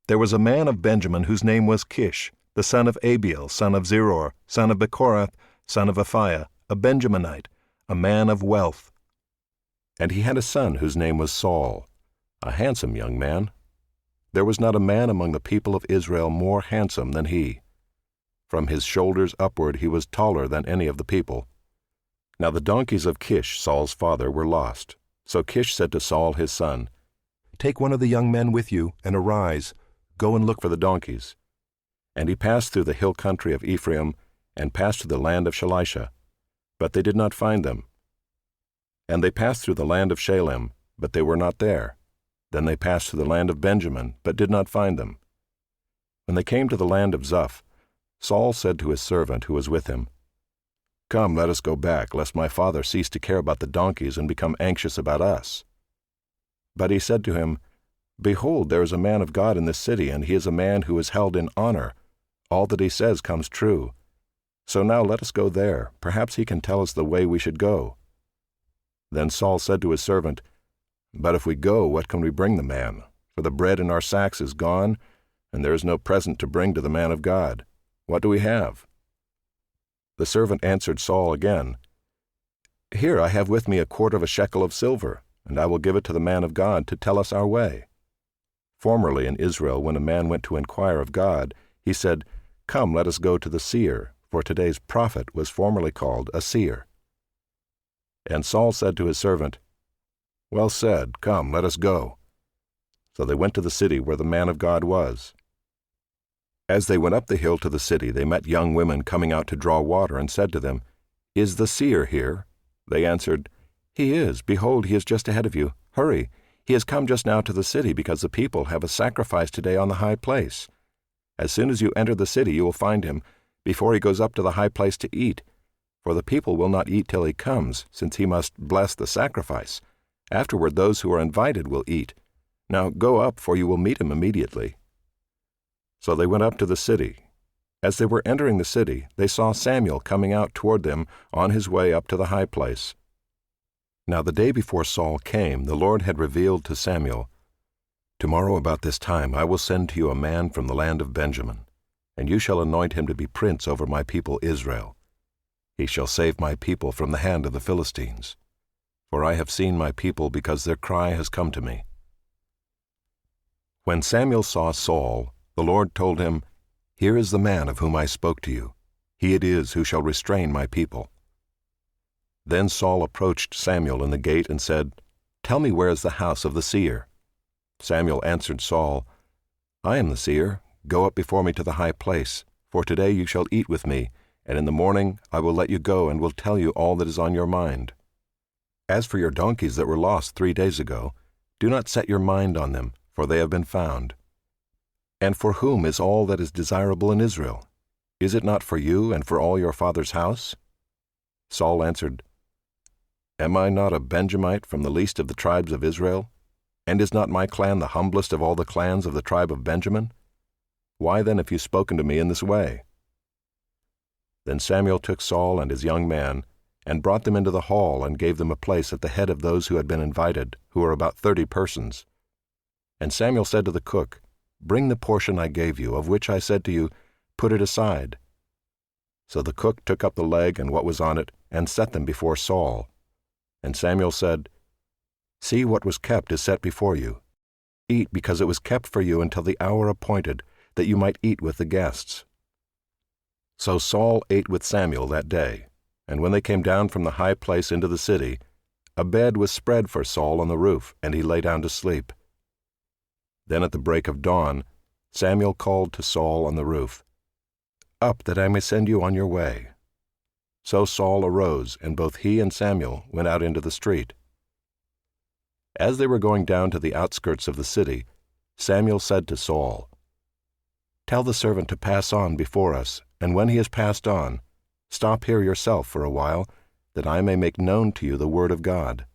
There was a man of Benjamin whose name was Kish, the son of Abiel, son of Zeror, son of Bechorath, son of Aphiah, a Benjaminite, a man of wealth. And he had a son whose name was Saul, a handsome young man. There was not a man among the people of Israel more handsome than he. From his shoulders upward he was taller than any of the people. Now the donkeys of Kish, Saul's father, were lost. So Kish said to Saul his son, "Take one of the young men with you, and arise, go and look for the donkeys." And he passed through the hill country of Ephraim, and passed to the land of Shalisha, but they did not find them. And they passed through the land of Shalem, but they were not there. Then they passed through the land of Benjamin, but did not find them. When they came to the land of Zuph, Saul said to his servant who was with him, "Come, let us go back, lest my father cease to care about the donkeys and become anxious about us." But he said to him, "Behold, there is a man of God in this city, and he is a man who is held in honor. All that he says comes true. So now let us go there. Perhaps he can tell us the way we should go." Then Saul said to his servant, "But if we go, what can we bring the man? For the bread in our sacks is gone, and there is no present to bring to the man of God. What do we have?" The servant answered Saul again, "Here I have with me a quarter of a shekel of silver, and I will give it to the man of God to tell us our way." Formerly in Israel, when a man went to inquire of God, he said, "Come, let us go to the seer," for today's prophet was formerly called a seer. And Saul said to his servant, "Well said, come, let us go." So they went to the city where the man of God was. As they went up the hill to the city, they met young women coming out to draw water, and said to them, "Is the seer here?" They answered, "He is. Behold, he is just ahead of you. Hurry, he has come just now to the city, because the people have a sacrifice today on the high place. As soon as you enter the city, you will find him, before he goes up to the high place to eat. For the people will not eat till he comes, since he must bless the sacrifice. Afterward those who are invited will eat. Now go up, for you will meet him immediately." So they went up to the city. As they were entering the city, they saw Samuel coming out toward them on his way up to the high place. Now the day before Saul came, the Lord had revealed to Samuel, "Tomorrow about this time I will send to you a man from the land of Benjamin, and you shall anoint him to be prince over my people Israel. He shall save my people from the hand of the Philistines. For I have seen my people, because their cry has come to me." When Samuel saw Saul, the Lord told him, "Here is the man of whom I spoke to you. He it is who shall restrain my people." Then Saul approached Samuel in the gate and said, "Tell me, where is the house of the seer?" Samuel answered Saul, "I am the seer. Go up before me to the high place, for today you shall eat with me, and in the morning I will let you go and will tell you all that is on your mind. As for your donkeys that were lost 3 days ago, do not set your mind on them, for they have been found. And for whom is all that is desirable in Israel? Is it not for you and for all your father's house?" Saul answered, "Am I not a Benjamite from the least of the tribes of Israel? And is not my clan the humblest of all the clans of the tribe of Benjamin? Why then have you spoken to me in this way?" Then Samuel took Saul and his young man, and brought them into the hall, and gave them a place at the head of those who had been invited, who were about 30 persons. And Samuel said to the cook, "Bring the portion I gave you, of which I said to you, put it aside." So the cook took up the leg and what was on it, and set them before Saul. And Samuel said, "See, what was kept is set before you. Eat, because it was kept for you until the hour appointed, that you might eat with the guests." So Saul ate with Samuel that day, and when they came down from the high place into the city, a bed was spread for Saul on the roof, and he lay down to sleep. Then at the break of dawn, Samuel called to Saul on the roof, "Up, that I may send you on your way." So Saul arose, and both he and Samuel went out into the street. As they were going down to the outskirts of the city, Samuel said to Saul, "Tell the servant to pass on before us, and when he has passed on, stop here yourself for a while, that I may make known to you the word of God."